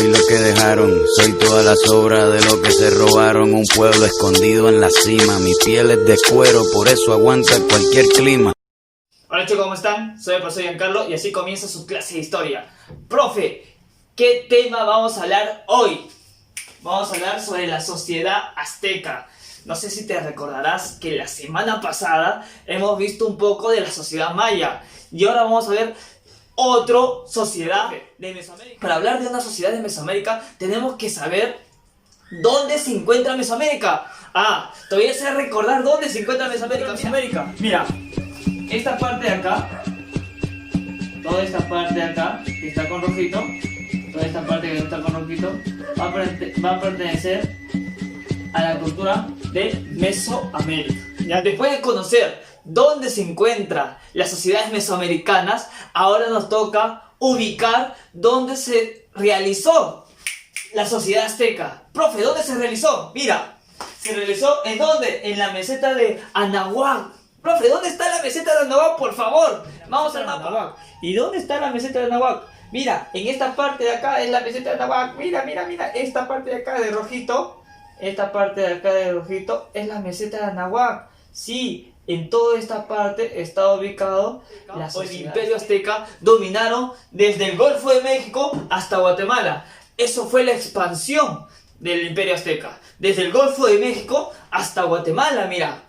Soy lo que dejaron, soy toda la sobra de lo que se robaron. Un pueblo escondido en la cima, mi piel es de cuero, por eso aguanta cualquier clima. Hola chicos, ¿cómo están? Soy el profesor Giancarlo y así comienza su clase de historia. Profe, ¿qué tema vamos a hablar hoy? Vamos a hablar sobre la sociedad azteca. No sé si te recordarás que la semana pasada hemos visto un poco de la sociedad maya y ahora vamos a ver otra sociedad de Mesoamérica. Para hablar de una sociedad de Mesoamérica tenemos que saber dónde se encuentra Mesoamérica. Todavía sé recordar dónde se encuentra Mesoamérica. Mira, esta parte de acá, toda esta parte de acá que está con rojito, toda esta parte que está con rojito va a pertenecer a la cultura de Mesoamérica. ¿Ya? Después de conocer dónde se encuentran las sociedades mesoamericanas, ahora nos toca ubicar dónde se realizó la sociedad azteca. Profe, ¿dónde se realizó? Mira, se realizó ¿en dónde? En la meseta de Anahuac. Profe, ¿dónde está la meseta de Anahuac? Por favor, vamos al mapa. ¿Y dónde está la meseta de Anahuac? Mira, en esta parte de acá es la meseta de Anahuac. Mira, esta parte de acá de rojito. Esta parte de acá de rojito es la meseta de Anahuac. Sí, en toda esta parte está ubicado el Imperio Azteca. Dominaron desde el Golfo de México hasta Guatemala. Eso fue la expansión del Imperio Azteca. Desde el Golfo de México hasta Guatemala, mira.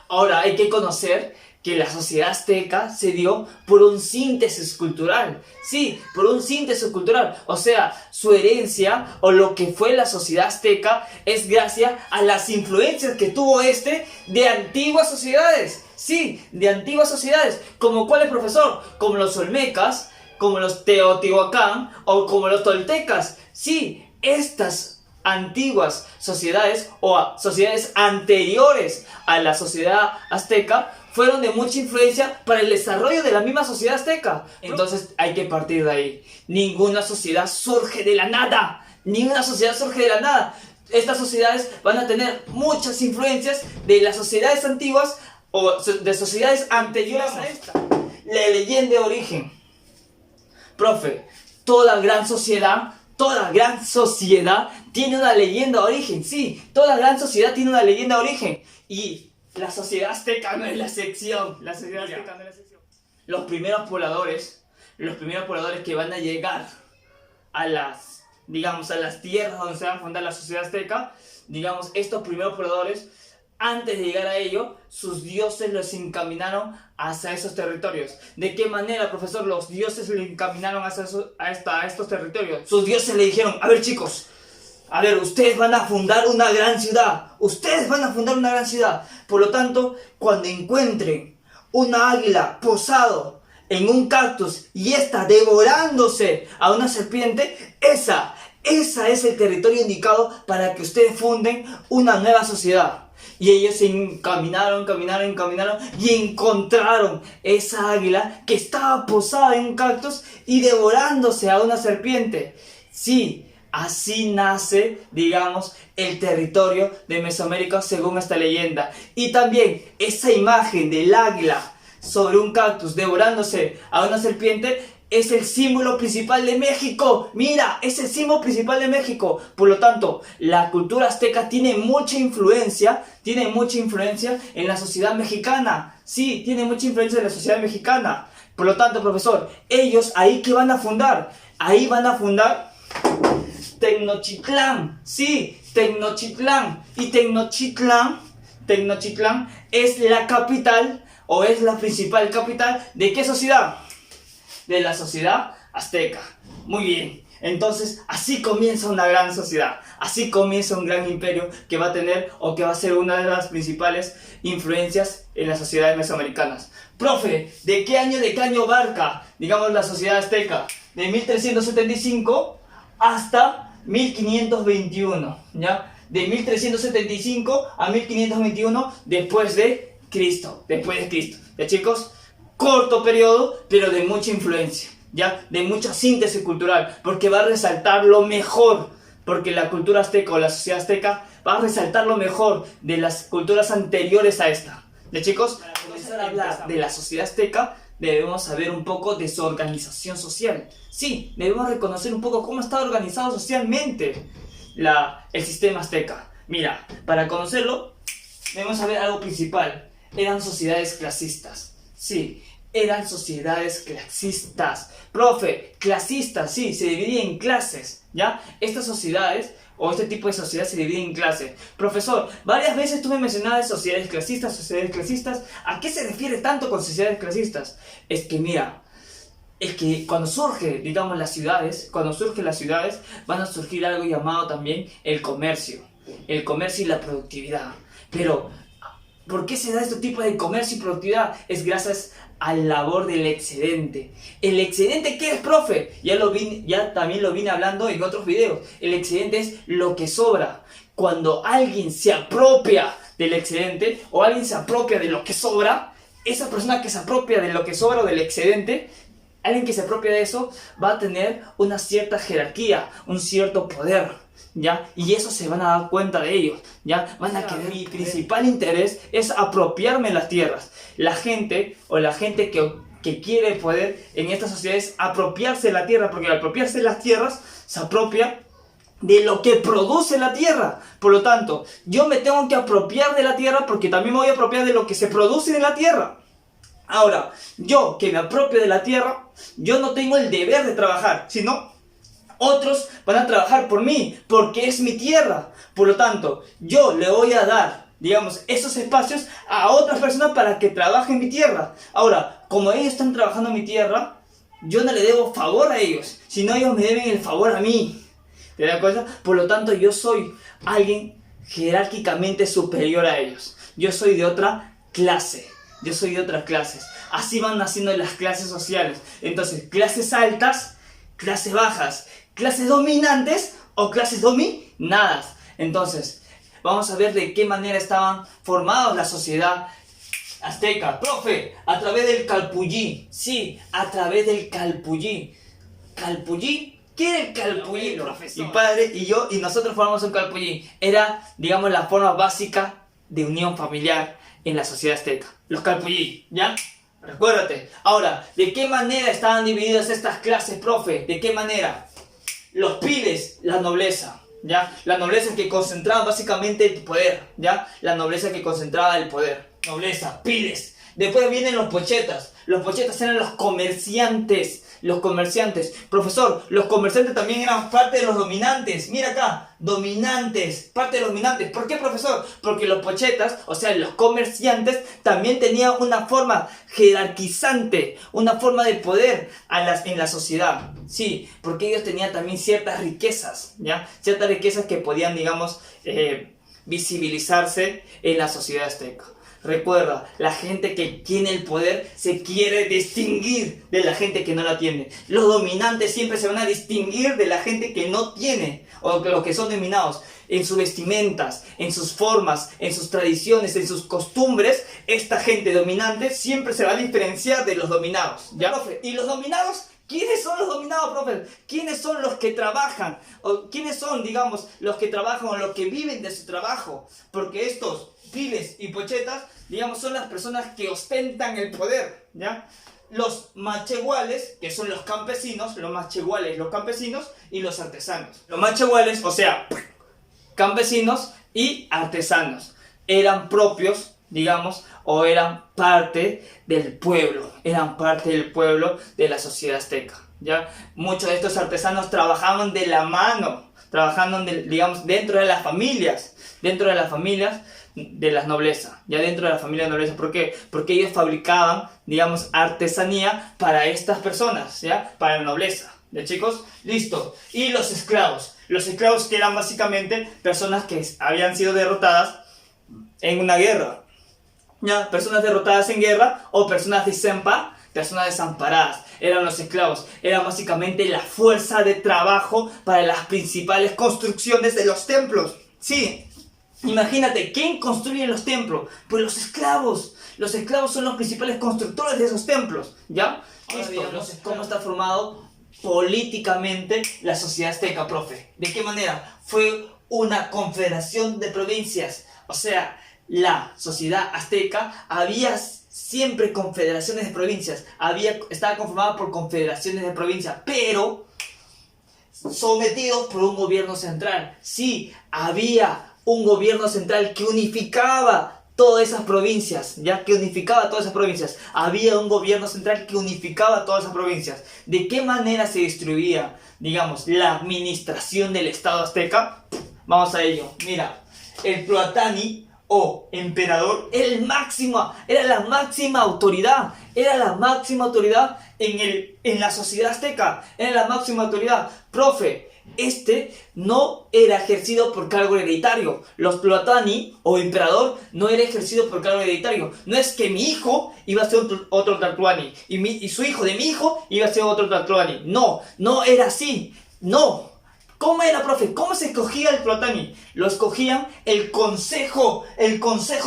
Ahora hay que conocer que la sociedad azteca se dio por un síntesis cultural. Sí, por un síntesis cultural. O sea, su herencia o lo que fue la sociedad azteca es gracias a las influencias que tuvo de antiguas sociedades. Sí, de antiguas sociedades. ¿Como cuáles, profesor? Como los olmecas, como los teotihuacán o como los toltecas. Sí, estas antiguas sociedades o sociedades anteriores a la sociedad azteca fueron de mucha influencia para el desarrollo de la misma sociedad azteca. Entonces hay que partir de ahí. Ninguna sociedad surge de la nada. Ninguna sociedad surge de la nada. Estas sociedades van a tener muchas influencias de las sociedades antiguas o de sociedades anteriores a esta. La leyenda de origen. Profe, toda gran sociedad tiene una leyenda de origen. Sí, toda gran sociedad tiene una leyenda de origen. Y la sociedad azteca no es la excepción. Los primeros pobladores que van a llegar a las tierras donde se va a fundar la sociedad azteca, estos primeros pobladores, antes de llegar a ello, sus dioses los encaminaron hacia esos territorios. ¿De qué manera, profesor, los dioses le encaminaron hacia estos territorios? Sus dioses le dijeron: a ver, chicos, ustedes van a fundar una gran ciudad. Por lo tanto, cuando encuentren una águila posado en un cactus y esta devorándose a una serpiente, esa es el territorio indicado para que ustedes funden una nueva sociedad. Y ellos se encaminaron y encontraron esa águila que estaba posada en un cactus y devorándose a una serpiente. Sí, así nace, el territorio de Mesoamérica según esta leyenda. Y también esa imagen del águila sobre un cactus devorándose a una serpiente es el símbolo principal de México. Mira, es el símbolo principal de México. Por lo tanto, la cultura azteca tiene mucha influencia en la sociedad mexicana. Sí, tiene mucha influencia en la sociedad mexicana. Por lo tanto, profesor, ellos ahí ¿qué van a fundar? Ahí van a fundar Tenochtitlán. Sí, Tenochtitlán. Y Tenochtitlán es la capital o es la principal capital ¿de qué sociedad? De la sociedad azteca. Muy bien. Entonces, así comienza una gran sociedad. Así comienza un gran imperio que va a tener o que va a ser una de las principales influencias en las sociedades mesoamericanas. Profe, ¿de qué año abarca, la sociedad azteca? De 1375 hasta 1521, ¿ya? De 1375 a 1521 después de Cristo. ¿Ya, chicos? Corto periodo, pero de mucha influencia, ¿ya? De mucha síntesis cultural, porque va a resaltar lo mejor, porque la cultura azteca o la sociedad azteca va a resaltar lo mejor de las culturas anteriores a esta. ¿Ya, chicos? Para comenzar a hablar de la sociedad azteca, debemos saber un poco de su organización social. Sí, debemos reconocer un poco cómo está organizado socialmente el sistema azteca. Mira, para conocerlo, debemos saber algo principal. Eran sociedades clasistas. Sí, eran sociedades clasistas. Profe, clasistas, sí, se dividía en clases, ¿ya? Estas sociedades, o este tipo de sociedades, se dividen en clases. Profesor, varias veces tú me mencionabas sociedades clasistas, sociedades clasistas. ¿A qué se refiere tanto con sociedades clasistas? Es que mira, es que cuando surgen las ciudades, van a surgir algo llamado también el comercio y la productividad. Pero, ¿por qué se da este tipo de comercio y productividad? Es gracias al labor del excedente. ¿El excedente qué es, profe? Ya también lo vine hablando en otros videos. El excedente es lo que sobra. Cuando alguien se apropia del excedente, o alguien se apropia de lo que sobra, esa persona que se apropia de lo que sobra o del excedente, alguien que se apropia de eso, va a tener una cierta jerarquía, un cierto poder, ¿ya? Y eso se van a dar cuenta de ellos, ¿ya? Van a querer. Mi principal interés es apropiarme las tierras. La gente que quiere poder en estas sociedades apropiarse de la tierra, porque al apropiarse de las tierras, se apropia de lo que produce la tierra. Por lo tanto, yo me tengo que apropiar de la tierra porque también me voy a apropiar de lo que se produce en la tierra. Ahora, yo que me apropio de la tierra, yo no tengo el deber de trabajar, sino otros van a trabajar por mí, porque es mi tierra. Por lo tanto, yo le voy a dar, esos espacios a otras personas para que trabajen en mi tierra. Ahora, como ellos están trabajando en mi tierra, yo no le debo favor a ellos, sino ellos me deben el favor a mí. ¿Te das cuenta? Por lo tanto, yo soy alguien jerárquicamente superior a ellos. Yo soy de otra clase. Yo soy de otras clases. Así van naciendo las clases sociales. Entonces, clases altas, clases bajas, clases dominantes o clases dominadas. Entonces, vamos a ver de qué manera estaban formados la sociedad azteca. Profe, a través del Calpulli. Sí, a través del Calpulli. ¿Calpulli? ¿Qué era el Calpulli, profesor? Mi padre y yo, y nosotros formamos un Calpulli. Era, la forma básica de unión familiar en la sociedad azteca. Los Calpulli, ¿ya? Recuérdate. Ahora, ¿de qué manera estaban divididas estas clases, profe? ¿De qué manera? Los piles, la nobleza, ¿ya? La nobleza que concentraba básicamente el poder, ¿ya? La nobleza que concentraba el poder. Nobleza, piles. Después vienen los pochetas. Los pochetas eran los comerciantes. Los comerciantes. Profesor, los comerciantes también eran parte de los dominantes. Mira acá, dominantes, parte de los dominantes. ¿Por qué, profesor? Porque los pochetas, o sea, los comerciantes, también tenían una forma jerarquizante, una forma de poder en la sociedad. Sí, porque ellos tenían también ciertas riquezas, ¿ya? Ciertas riquezas que podían, visibilizarse en la sociedad azteca. Recuerda, la gente que tiene el poder se quiere distinguir de la gente que no la tiene. Los dominantes siempre se van a distinguir de la gente que no tiene, o los que son dominados. En sus vestimentas, en sus formas, en sus tradiciones, en sus costumbres, esta gente dominante siempre se va a diferenciar de los dominados. ¿Ya, profe? ¿Y los dominados? ¿Quiénes son los dominados, profe? ¿Quiénes son los que trabajan? ¿O quiénes son, los que trabajan o los que viven de su trabajo? Porque estos piles y pochetas, son las personas que ostentan el poder, ¿ya? Los machehuales, que son los campesinos, los campesinos y los artesanos. Los machehuales, o sea, campesinos y artesanos, eran propios, o eran parte del pueblo, de la sociedad azteca, ¿ya? Muchos de estos artesanos trabajaban de la mano, dentro de las familias, de la nobleza, ya dentro de la familia de nobleza. ¿Por qué? Porque ellos fabricaban, artesanía para estas personas, ¿ya? Para la nobleza, ¿ya, chicos? Listo. Y los esclavos que eran básicamente personas que habían sido derrotadas en una guerra, ¿ya? Personas derrotadas en guerra o personas desamparadas. Eran los esclavos. Eran básicamente la fuerza de trabajo para las principales construcciones de los templos. Sí. Imagínate, ¿quién construye los templos? Pues los esclavos. Los esclavos son los principales constructores de esos templos, ¿ya? Ahora veamos cómo está formado políticamente la sociedad azteca, profe. ¿De qué manera? Fue una confederación de provincias. O sea, la sociedad azteca había siempre confederaciones de provincias. Estaba conformada por confederaciones de provincias, pero sometidos por un gobierno central. Sí, había un gobierno central que unificaba todas esas provincias, ya que unificaba todas esas provincias. Había un gobierno central que unificaba todas esas provincias. ¿De qué manera se distribuía, digamos, la administración del Estado azteca? Vamos a ello. Mira, el Tlatoani o emperador era la máxima autoridad. Era la máxima autoridad en la sociedad azteca. Era la máxima autoridad. Profe, no era ejercido por cargo hereditario. Los Tlatoani o emperador no era ejercido por cargo hereditario. No es que mi hijo iba a ser otro Tlatoani y su hijo de mi hijo iba a ser otro Tlatoani. No, no era así. No. ¿Cómo era, profe? ¿Cómo se escogía el Tlatoani? Lo escogían el Consejo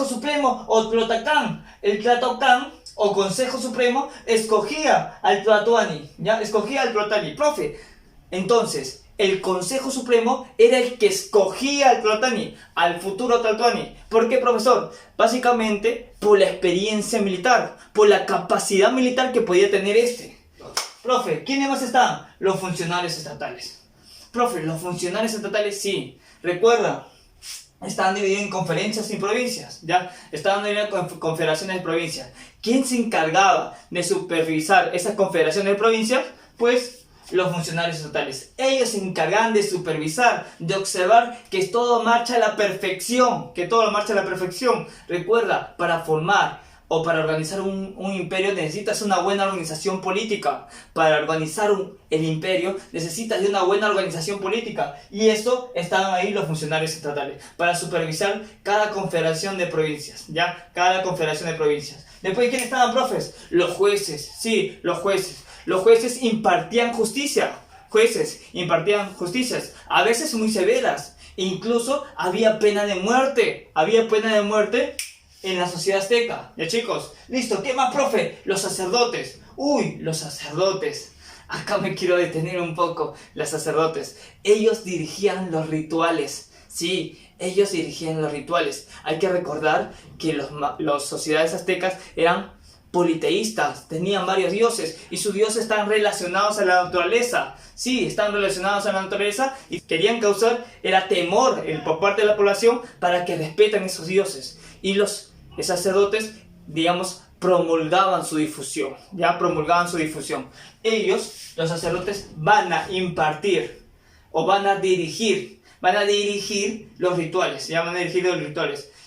Supremo o Tlotacán. El Tlatocan o Consejo Supremo escogía al Tlatoani, ¿ya? Escogía al Tlatoani. Profe, entonces, el Consejo Supremo era el que escogía al Tlatoani, al futuro Tlatoani. ¿Por qué, profesor? Básicamente por la experiencia militar, por la capacidad militar que podía tener Profe, ¿quiénes más están? Los funcionarios estatales. Profe, los funcionarios estatales sí. Recuerda, estaban divididos en conferencias y provincias, ¿ya? Estaban divididos en confederaciones de provincias. ¿Quién se encargaba de supervisar esas confederaciones de provincias? Pues los funcionarios estatales. Ellos se encargaban de supervisar, de observar que todo marcha a la perfección, Recuerda, para formar o para organizar un imperio necesitas una buena organización política. Para organizar el imperio necesitas de una buena organización política. Y eso estaban ahí los funcionarios estatales, para supervisar cada confederación de provincias, ¿ya? Cada confederación de provincias. Después, ¿quiénes estaban, profes? Los jueces, sí, los jueces. Los jueces impartían justicia. A veces muy severas. Incluso había pena de muerte. En la sociedad azteca. Ya, chicos, listo. ¿Qué más, profe? Los sacerdotes. Uy, los sacerdotes. Acá me quiero detener un poco. Los sacerdotes. Ellos dirigían los rituales. Sí, ellos dirigían los rituales. Hay que recordar que las sociedades aztecas eran politeístas. Tenían varios dioses. Y sus dioses están relacionados a la naturaleza. Sí, están relacionados a la naturaleza. Y querían causar temor por parte de la población para que respeten esos dioses. Y los sacerdotes, digamos, promulgaban su difusión, Ellos, los sacerdotes, van a impartir o van a dirigir los rituales,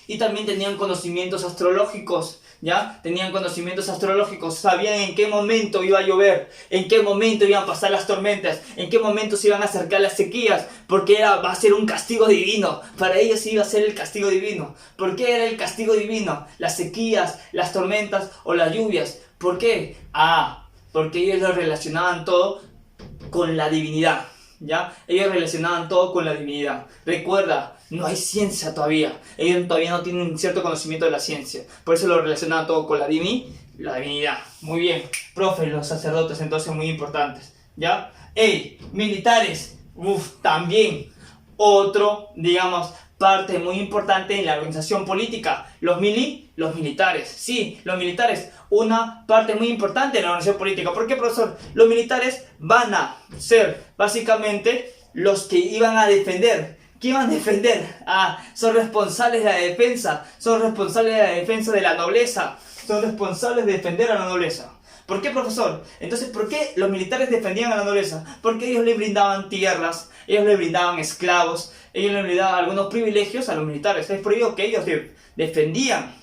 Y también tenían conocimientos astrológicos, sabían en qué momento iba a llover, en qué momento iban a pasar las tormentas, en qué momento se iban a acercar las sequías, porque va a ser un castigo divino. Para ellos iba a ser el castigo divino. ¿Por qué era el castigo divino? Las sequías, las tormentas o las lluvias. ¿Por qué? Porque ellos lo relacionaban todo con la divinidad, ¿ya? Recuerda, no hay ciencia todavía. Ellos todavía no tienen un cierto conocimiento de la ciencia. Por eso lo relacionaban todo con la divinidad. Muy bien. Profe, los sacerdotes entonces muy importantes, ¿ya? Militares. También. Otro, digamos, parte muy importante en la organización política. Los militares. Sí, los militares. Una parte muy importante en la organización política. ¿Por qué, profesor? Los militares van a ser básicamente los que iban a defender. ¿Qué iban a defender? Son responsables de la defensa. Son responsables de la defensa de la nobleza. Son responsables de defender a la nobleza. ¿Por qué, profesor? Entonces, ¿por qué los militares defendían a la nobleza? Porque ellos le brindaban tierras, ellos le brindaban esclavos, ellos le brindaban algunos privilegios a los militares. Es por ello que ellos defendían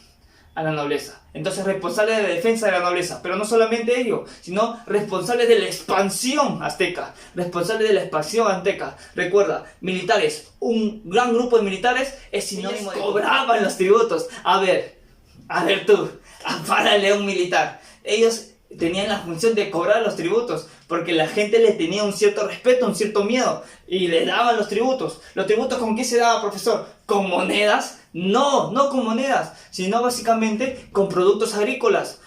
a la nobleza. Entonces, responsables de la defensa de la nobleza. Pero no solamente ellos, sino responsables de la expansión azteca. Recuerda, militares, un gran grupo de militares es sinónimo de cobraban los tributos. A ver tú, párale a un militar. Ellos tenían la función de cobrar los tributos, porque la gente les tenía un cierto respeto, un cierto miedo, y le daban los tributos. ¿Los tributos con qué se daba, profesor? ¿Con monedas? No con monedas, sino básicamente con productos agrícolas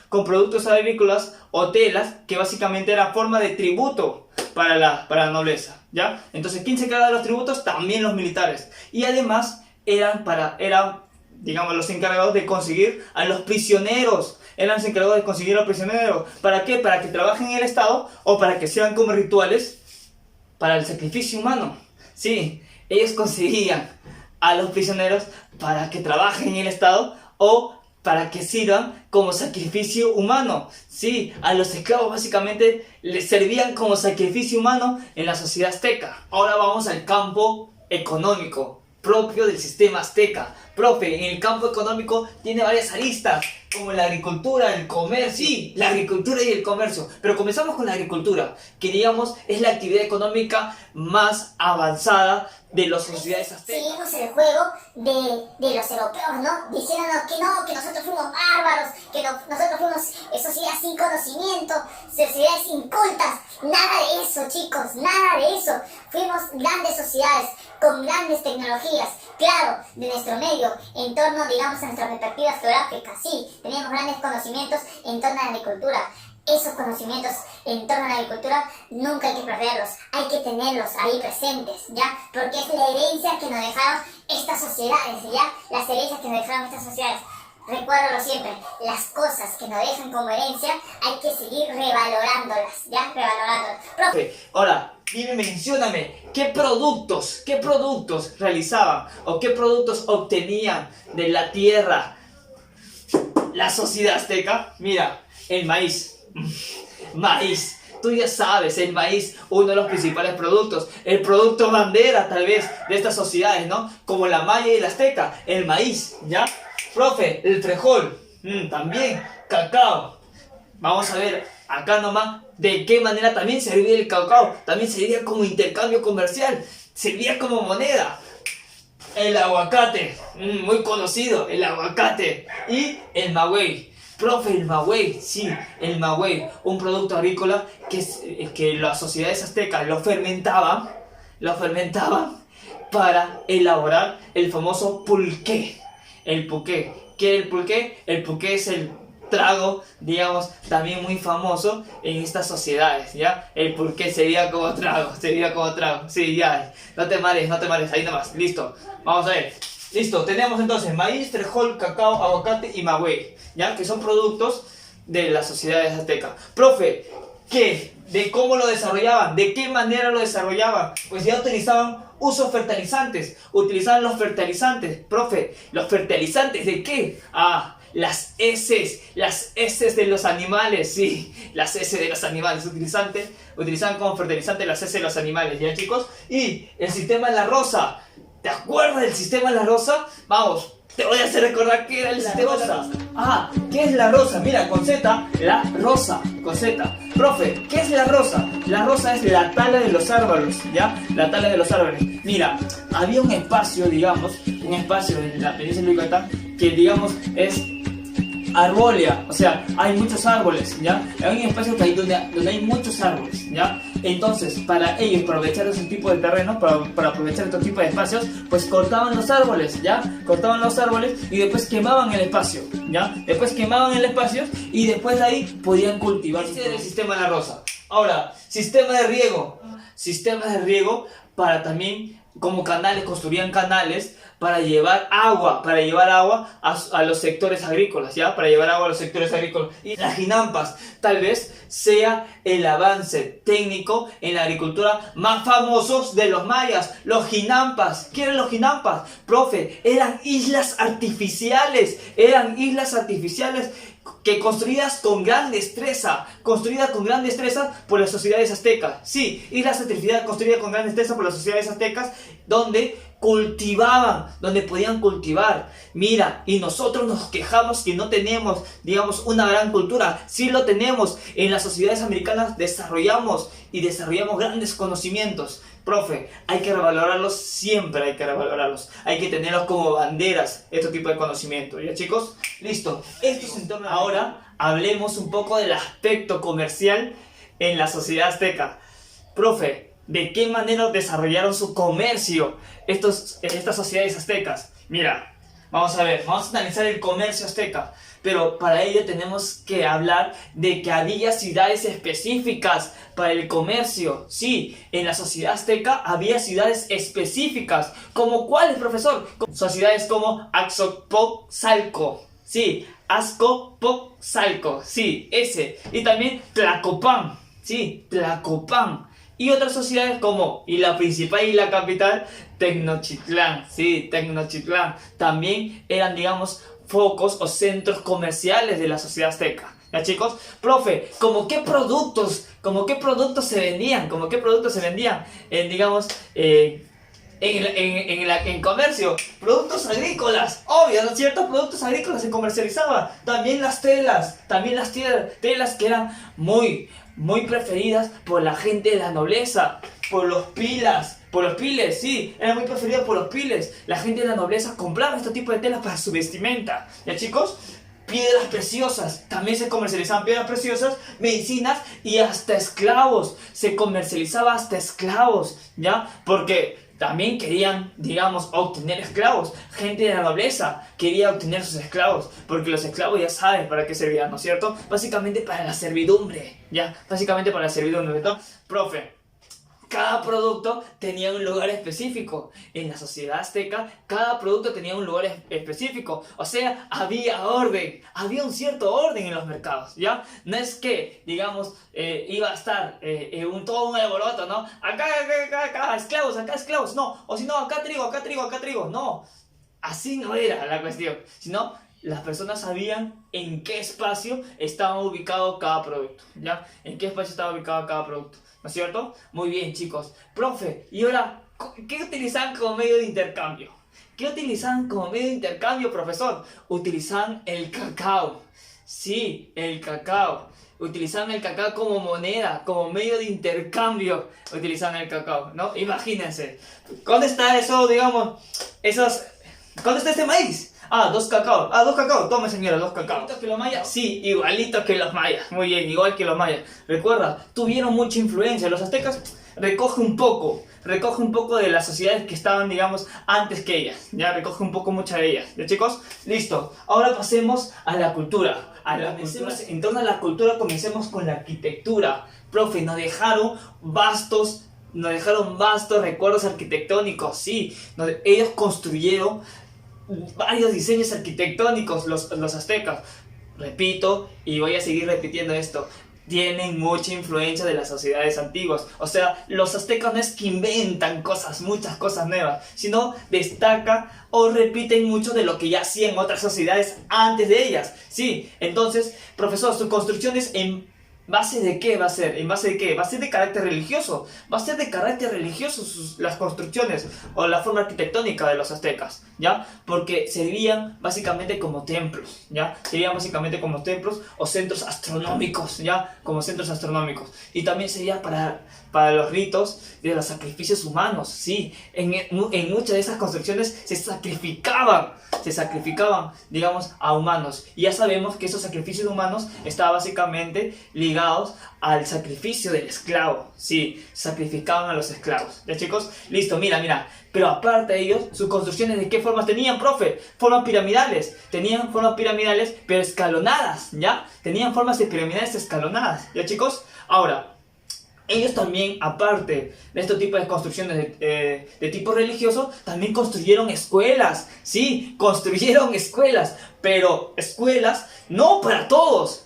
o telas, que básicamente era forma de tributo para la nobleza, ¿ya? Entonces, ¿quién se encargaba de los tributos? También los militares. Y además eran digamos, los encargados de conseguir a los prisioneros. Eran los encargados de conseguir a los prisioneros. ¿Para qué? Para que trabajen en el Estado o para que sean como rituales para el sacrificio humano. Sí, ellos conseguían a los prisioneros para que trabajen en el Estado o para que sirvan como sacrificio humano. Sí, a los esclavos básicamente les servían como sacrificio humano en la sociedad azteca. Ahora vamos al campo económico propio del sistema azteca. Profe, en el campo económico tiene varias aristas, como la agricultura, el comercio. Sí, la agricultura y el comercio. Pero comenzamos con la agricultura, que digamos es la actividad económica más avanzada de las sociedades aztecas. Seguimos el juego de los europeos, ¿no? Diciéndonos que no, que nosotros fuimos bárbaros, que nosotros fuimos sociedades sin conocimiento, sociedades incultas. Nada de eso, chicos, nada de eso. Fuimos grandes sociedades con grandes tecnologías, claro, de nuestro medio, en torno, digamos, a nuestras perspectivas geográficas. Sí, teníamos grandes conocimientos en torno a la agricultura. Esos conocimientos en torno a la agricultura nunca hay que perderlos, hay que tenerlos ahí presentes, ¿ya? Porque es la herencia que nos dejaron estas sociedades, ¿ya? Las herencias que nos dejaron estas sociedades. Recuérdalo siempre, las cosas que nos dejan como herencia hay que seguir revalorándolas, ¿ya? Revalorándolas. Profe, ahora, dime, mencióname, ¿qué productos realizaban o qué productos obtenían de la tierra la sociedad azteca? Mira, el maíz. Maíz, tú ya sabes, el maíz, uno de los principales productos, el producto bandera tal vez de estas sociedades, ¿no? Como la maya y la azteca, el maíz, ¿ya? Profe, el frijol, también, cacao. Vamos a ver acá nomás de qué manera también servía el cacao, también servía como intercambio comercial, servía como moneda. El aguacate, muy conocido, el aguacate, y el maguey. Profe, el maguey, sí, el maguey, un producto agrícola que las sociedades aztecas lo fermentaban para elaborar el famoso pulqué. El pulqué, ¿qué es el pulqué? El pulqué es el trago, digamos, también muy famoso en estas sociedades, ¿ya? El pulqué sería como trago, sí, ya, no te mares, ahí nomás, listo, vamos a ver. Listo, tenemos entonces maíz, frijol, cacao, aguacate y maguey, ¿ya? Que son productos de las sociedades aztecas. Profe, ¿qué? ¿De cómo lo desarrollaban? ¿De qué manera lo desarrollaban? Pues ya utilizaban usos fertilizantes. Utilizaban los fertilizantes. Profe, ¿los fertilizantes de qué? Ah, las heces de los animales, sí, las heces de los animales. Utilizaban como fertilizante las heces de los animales, ¿ya, chicos? Y el sistema de la rosa. ¿Te acuerdas del sistema de la rosa? Vamos, te voy a hacer recordar qué era el sistema de la rosa. Ah, ¿qué es la rosa? Mira, con Z, la rosa, con Z. Profe, ¿qué es la rosa? La rosa es la tala de los árboles, ¿ya? La tala de los árboles. Mira, había un espacio, digamos, en la península de Yucatán, que digamos es arbólea, o sea, hay muchos árboles, ¿ya? Hay un espacio que hay donde hay muchos árboles, ¿ya? Entonces, para ellos, para aprovechar ese tipo de terreno, para aprovechar estos tipos de espacios, pues cortaban los árboles, ¿ya? Cortaban los árboles y después quemaban el espacio, ¿ya? Después quemaban el espacio y después de ahí podían cultivar. Ese era el sistema de la rosa. Ahora, sistema de riego para también, como canales, construían canales para llevar agua a los sectores agrícolas, ¿ya? Para llevar agua a los sectores agrícolas. Y las ginampas, tal vez sea el avance técnico en la agricultura más famosos de los mayas. Los ginampas, ¿qué eran los ginampas? Profe, eran islas artificiales que construidas con gran destreza por las sociedades aztecas. Sí, islas artificiales construidas con gran destreza por las sociedades aztecas, donde podían cultivar. Mira, y nosotros nos quejamos que no tenemos, digamos, una gran cultura. Sí lo tenemos. En las sociedades americanas desarrollamos grandes conocimientos. Profe, hay que revalorarlos, siempre hay que revalorarlos. Hay que tenerlos como banderas, este tipo de conocimiento. ¿Ya, chicos? Listo. Esto es en torno. Ahora hablemos un poco del aspecto comercial en la sociedad azteca. Profe, ¿de qué manera desarrollaron su comercio estas sociedades aztecas? Mira, Vamos a ver, vamos a analizar el comercio azteca. Pero para ello tenemos que hablar de que había ciudades específicas para el comercio. Sí, en la sociedad azteca había ciudades específicas. ¿Como cuáles, profesor? Sociedades como Azcapotzalco. Sí, Azcapotzalco. Sí, ese. Y también Tlacopan. Sí, Tlacopan. Y otras sociedades como, y la principal y la capital, Tenochtitlán. Sí, Tenochtitlán. También eran, digamos, focos o centros comerciales de la sociedad azteca. ¿Ya, chicos? Profe, ¿cómo qué productos se vendían? ¿Cómo qué productos se vendían? Digamos, en comercio, productos agrícolas, obvio, ¿no es cierto? Productos agrícolas se comercializaban. También las telas que eran muy preferidas por la gente de la nobleza, por los piles, sí, eran muy preferidas por los piles. La gente de la nobleza compraba este tipo de telas para su vestimenta. ¿Ya, chicos? Piedras preciosas, también se comercializaban piedras preciosas, medicinas y hasta esclavos. Se comercializaba hasta esclavos, ¿ya? Porque también querían, digamos, obtener esclavos. Gente de la nobleza quería obtener sus esclavos, porque los esclavos ya saben para qué servían, ¿no es cierto? Básicamente para la servidumbre, ¿ya? Básicamente para la servidumbre, ¿no? Profe, cada producto tenía un lugar específico. En la sociedad azteca, cada producto tenía un lugar específico. O sea, había orden. Había un cierto orden en los mercados, ¿ya? No es que, digamos, iba a estar todo un alboroto, ¿no? Acá, esclavos, no. O si no, acá trigo. No. Así no era la cuestión. Sino, las personas sabían en qué espacio estaba ubicado cada producto, ¿ya? En qué espacio estaba ubicado cada producto. ¿No es cierto? Muy bien, chicos. Profe, y ahora, ¿qué utilizaban como medio de intercambio? ¿Qué utilizaban como medio de intercambio, profesor? Utilizaban el cacao. Sí, el cacao. Utilizaban el cacao como moneda, como medio de intercambio. Utilizaban el cacao, ¿no? Imagínense. ¿Dónde está eso, digamos, ¿dónde está ese maíz? Dos cacao. Tome, señora, 2 cacao. ¿Igualitos que los mayas? Sí, igualitos que los mayas. Muy bien, igual que los mayas. Recuerda, tuvieron mucha influencia. Los aztecas recoge un poco de las sociedades que estaban, digamos, antes que ellas. Ya, recoge un poco muchas de ellas. ¿Ya, chicos? Listo. Ahora pasemos a la cultura. En torno a la cultura comencemos con la arquitectura. Profe, nos dejaron vastos recuerdos arquitectónicos. Sí, ellos construyeron varios diseños arquitectónicos, los aztecas. Repito, y voy a seguir repitiendo esto, tienen mucha influencia de las sociedades antiguas. O sea, los aztecas no es que inventan muchas cosas nuevas, sino destacan o repiten mucho de lo que ya hacían otras sociedades antes de ellas. Sí, entonces, profesor, sus construcciones ¿en base de qué va a ser? ¿En base de qué? Va a ser de carácter religioso. Va a ser de carácter religioso las construcciones o la forma arquitectónica de los aztecas, ¿ya? Porque servían básicamente como templos, ¿ya? Serían básicamente como templos o centros astronómicos, ¿ya? Como centros astronómicos. Y también sería para los ritos de los sacrificios humanos, ¿sí? En muchas de esas construcciones se sacrificaban, digamos, a humanos. Y ya sabemos que esos sacrificios humanos estaban básicamente ligados al sacrificio del esclavo. Sí, sacrificaban a los esclavos. ¿Ya, chicos? Listo, mira. Pero aparte de ellos, sus construcciones, ¿de qué formas tenían, profe? Formas piramidales. Tenían formas piramidales, pero escalonadas, ¿ya? Tenían formas de piramidales escalonadas. ¿Ya, chicos? Ahora, ellos también, aparte de este tipo de construcciones de tipo religioso, también construyeron escuelas. Sí, construyeron escuelas, pero escuelas no para todos.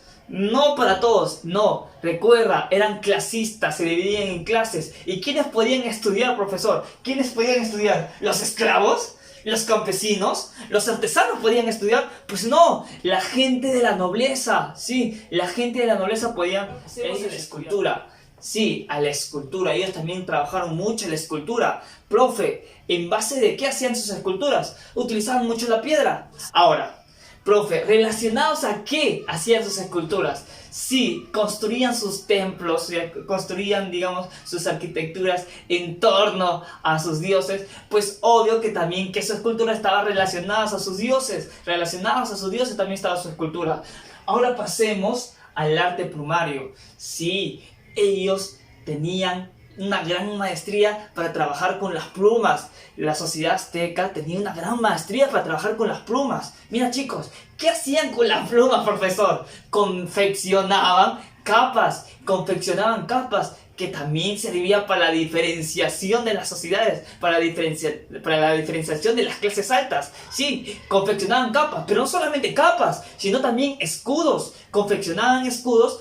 No. Recuerda, eran clasistas, se dividían en clases. ¿Y quiénes podían estudiar, profesor? ¿Quiénes podían estudiar? ¿Los esclavos? ¿Los campesinos? ¿Los artesanos podían estudiar? Pues no, la gente de la nobleza. Sí, la gente de la nobleza podían hacer la escultura. Sí, a la escultura. Ellos también trabajaron mucho en la escultura. Profe, ¿en base de qué hacían sus esculturas? Utilizaban mucho la piedra. Ahora, profe, ¿relacionados a qué hacían sus esculturas? Sí, construían sus templos, construían, digamos, sus arquitecturas en torno a sus dioses. Pues obvio que también que su escultura estaba relacionada a sus dioses. Relacionados a sus dioses también estaba su escultura. Ahora pasemos al arte plumario. Sí, ellos tenían una gran maestría para trabajar con las plumas. La sociedad azteca tenía una gran maestría para trabajar con las plumas. Mira chicos, ¿qué hacían con las plumas, profesor? Confeccionaban capas que también servía para la diferenciación de las sociedades, para la diferenciación de las clases altas. Sí, confeccionaban capas, pero no solamente capas, sino también escudos. Confeccionaban escudos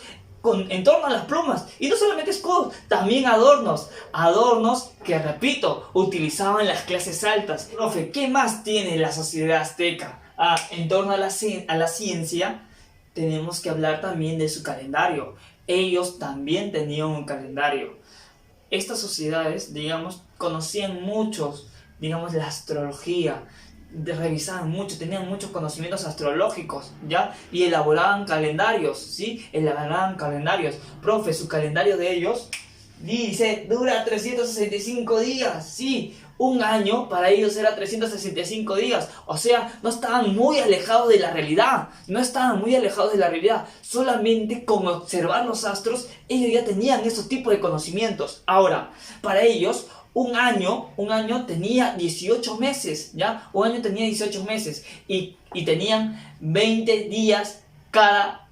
en torno a las plumas. Y no solamente escudos, también adornos. Adornos que, repito, utilizaban las clases altas. Profe, ¿qué más tiene la sociedad azteca? En torno a la ciencia, tenemos que hablar también de su calendario. Ellos también tenían un calendario. Estas sociedades, digamos, conocían muchos, digamos, la astrología, revisaban mucho, tenían muchos conocimientos astrológicos, ¿ya? Y elaboraban calendarios, ¿sí? Elaboraban calendarios. Profe, su calendario de ellos dice, dura 365 días, ¿sí? Un año para ellos era 365 días. O sea, no estaban muy alejados de la realidad. Solamente con observar los astros, ellos ya tenían esos tipos de conocimientos. Ahora, para ellos, un año tenía 18 meses, ¿ya? Un año tenía 18 meses. Y tenían 20 días cada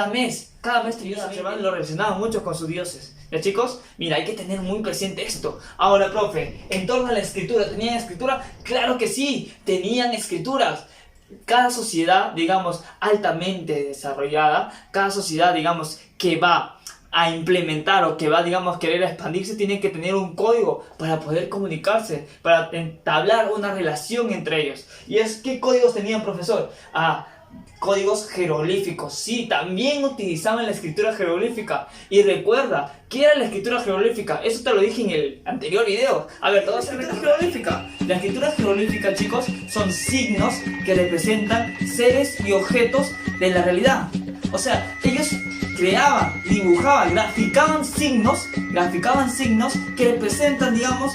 mes. Cada mes tenían, lo relacionaban mucho con sus dioses. ¿Ya chicos? Mira, hay que tener muy presente esto. Ahora, profe, en torno a la escritura, ¿tenían escritura? ¡Claro que sí! Tenían escrituras. Cada sociedad, digamos, altamente desarrollada, cada sociedad, digamos, que va a implementar o que va, digamos, querer expandirse, tiene que tener un código para poder comunicarse, para entablar una relación entre ellos. ¿Qué códigos tenían, profesor? Códigos jeroglíficos. Sí, también utilizaban la escritura jeroglífica. Y recuerda, ¿qué era la escritura jeroglífica? Eso te lo dije en el anterior video. A ver, ¿todo es la escritura jeroglífica? La escritura jeroglífica, chicos, son signos que representan seres y objetos de la realidad. O sea, ellos creaban, dibujaban, graficaban signos que representan, digamos,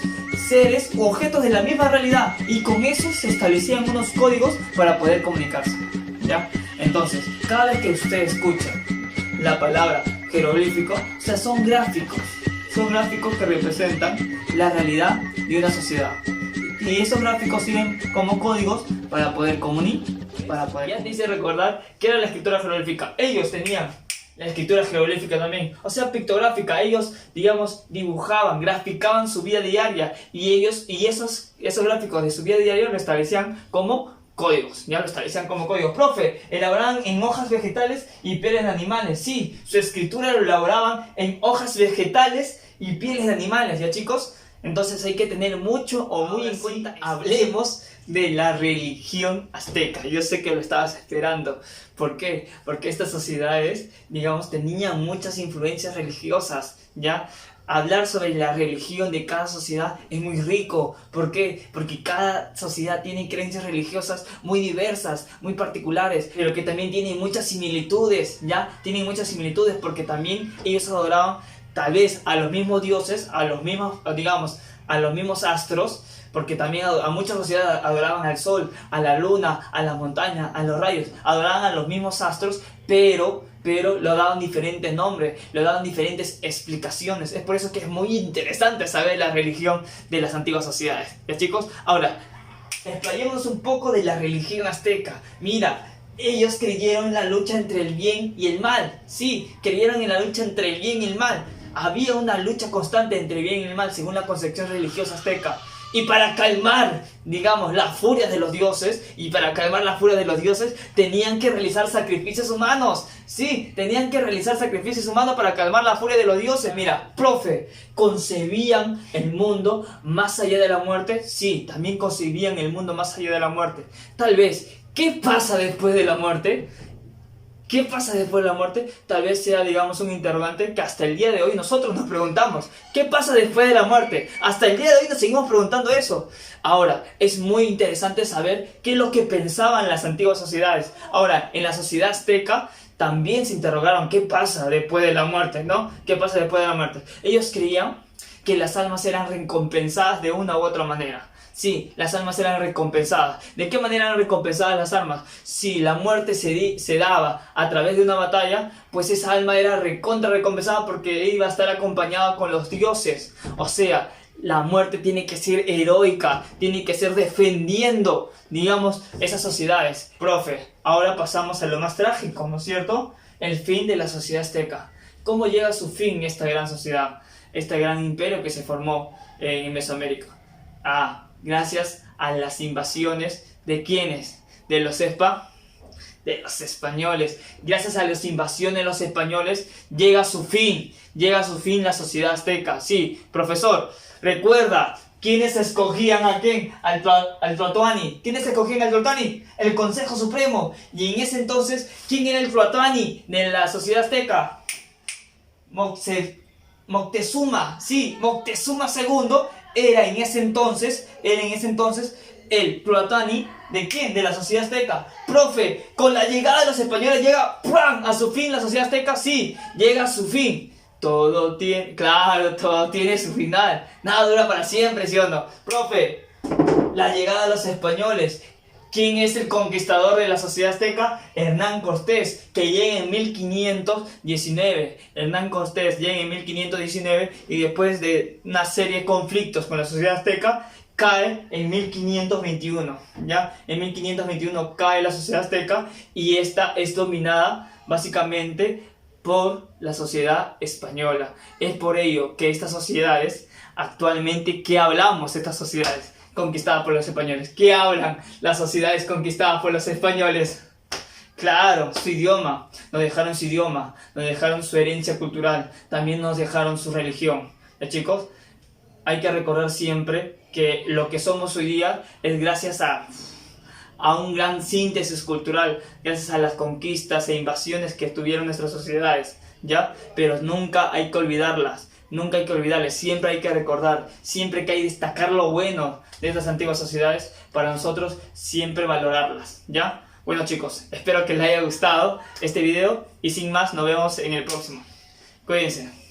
seres u objetos de la misma realidad. Y con eso se establecían unos códigos para poder comunicarse. ¿Ya? Entonces, cada vez que usted escucha la palabra jeroglífico, o sea, son gráficos que representan la realidad de una sociedad. Y esos gráficos sirven como códigos para poder Ya te hice recordar que era la escritura jeroglífica. Ellos tenían la escritura jeroglífica también, o sea, pictográfica. Ellos, digamos, dibujaban, graficaban su vida diaria. Y esos gráficos de su vida diaria lo establecían como códigos, ya lo establecían como códigos. Profe, elaboraban en hojas vegetales y pieles de animales. Sí, su escritura lo elaboraban en hojas vegetales y pieles de animales, ¿ya chicos? Entonces hay que tener mucho o muy en cuenta. Hablemos de la religión azteca. Yo sé que lo estabas esperando. ¿Por qué? Porque estas sociedades, digamos, tenían muchas influencias religiosas, ¿ya? Hablar sobre la religión de cada sociedad es muy rico. ¿Por qué? Porque cada sociedad tiene creencias religiosas muy diversas, muy particulares, pero que también tienen muchas similitudes, ¿ya? Tienen muchas similitudes porque también ellos adoraban tal vez a los mismos dioses, a los mismos astros, porque también a muchas sociedades adoraban al sol, a la luna, a las montañas, a los rayos, adoraban a los mismos astros, pero lo daban diferentes nombres, lo daban diferentes explicaciones. Es por eso que es muy interesante saber la religión de las antiguas sociedades. ¿Ya chicos? Ahora, explayémonos un poco de la religión azteca. Mira, ellos creyeron en la lucha entre el bien y el mal. Sí, creyeron en la lucha entre el bien y el mal. Había una lucha constante entre el bien y el mal según la concepción religiosa azteca. Y para calmar, digamos, las furias de los dioses, tenían que realizar sacrificios humanos. Sí, tenían que realizar sacrificios humanos para calmar la furia de los dioses. Mira, profe, ¿concebían el mundo más allá de la muerte? Sí, también concebían el mundo más allá de la muerte. Tal vez, ¿qué pasa después de la muerte? ¿Qué pasa después de la muerte? Tal vez sea, digamos, un interrogante que hasta el día de hoy nosotros nos preguntamos. ¿Qué pasa después de la muerte? Hasta el día de hoy nos seguimos preguntando eso. Ahora, es muy interesante saber qué es lo que pensaban las antiguas sociedades. Ahora, en la sociedad azteca también se interrogaron qué pasa después de la muerte, ¿no? ¿Qué pasa después de la muerte? Ellos creían que las almas eran recompensadas de una u otra manera. Sí, las almas eran recompensadas. ¿De qué manera eran recompensadas las almas? Si la muerte se daba a través de una batalla, pues esa alma era recontra recompensada porque iba a estar acompañada con los dioses. O sea, la muerte tiene que ser heroica, tiene que ser defendiendo, digamos, esas sociedades. Profe, ahora pasamos a lo más trágico, ¿no es cierto? El fin de la sociedad azteca. ¿Cómo llega a su fin esta gran sociedad, este gran imperio que se formó en Mesoamérica? Gracias a las invasiones ¿de quiénes? De los españoles. Gracias a las invasiones de los españoles llega a su fin la sociedad azteca. Sí, profesor, recuerda, ¿quiénes escogían a quién? Al Tlatoani. ¿Quiénes escogían al Tlatoani? El Consejo Supremo. Y en ese entonces, ¿quién era el Tlatoani de la sociedad azteca? Moctezuma. Sí, Moctezuma II era en ese entonces el Tlatoani ¿de quién? De la sociedad azteca. Profe, con la llegada de los españoles llega ¡pam! A su fin la sociedad azteca. Sí, llega a su fin. Todo tiene su final. Nada dura para siempre, ¿sí o no? Profe, la llegada de los españoles. ¿Quién es el conquistador de la sociedad azteca? Hernán Cortés, que llega en 1519. Hernán Cortés llega en 1519 y después de una serie de conflictos con la sociedad azteca, cae en 1521. ¿Ya? En 1521 cae la sociedad azteca y esta es dominada básicamente por la sociedad española. Es por ello que estas sociedades, actualmente, ¿qué hablamos de estas sociedades conquistadas por los españoles? ¿Qué hablan las sociedades conquistadas por los españoles? Claro, su idioma. Nos dejaron su idioma, nos dejaron su herencia cultural, también nos dejaron su religión. ¿Ya, chicos? Hay que recordar siempre que lo que somos hoy día es gracias a un gran síntesis cultural, gracias a las conquistas e invasiones que tuvieron nuestras sociedades, ¿ya? Pero nunca hay que olvidarlas. Nunca hay que olvidarles, siempre hay que recordar, siempre que hay que destacar lo bueno de estas antiguas sociedades, para nosotros siempre valorarlas, ¿ya? Bueno, chicos, espero que les haya gustado este video y sin más nos vemos en el próximo. Cuídense.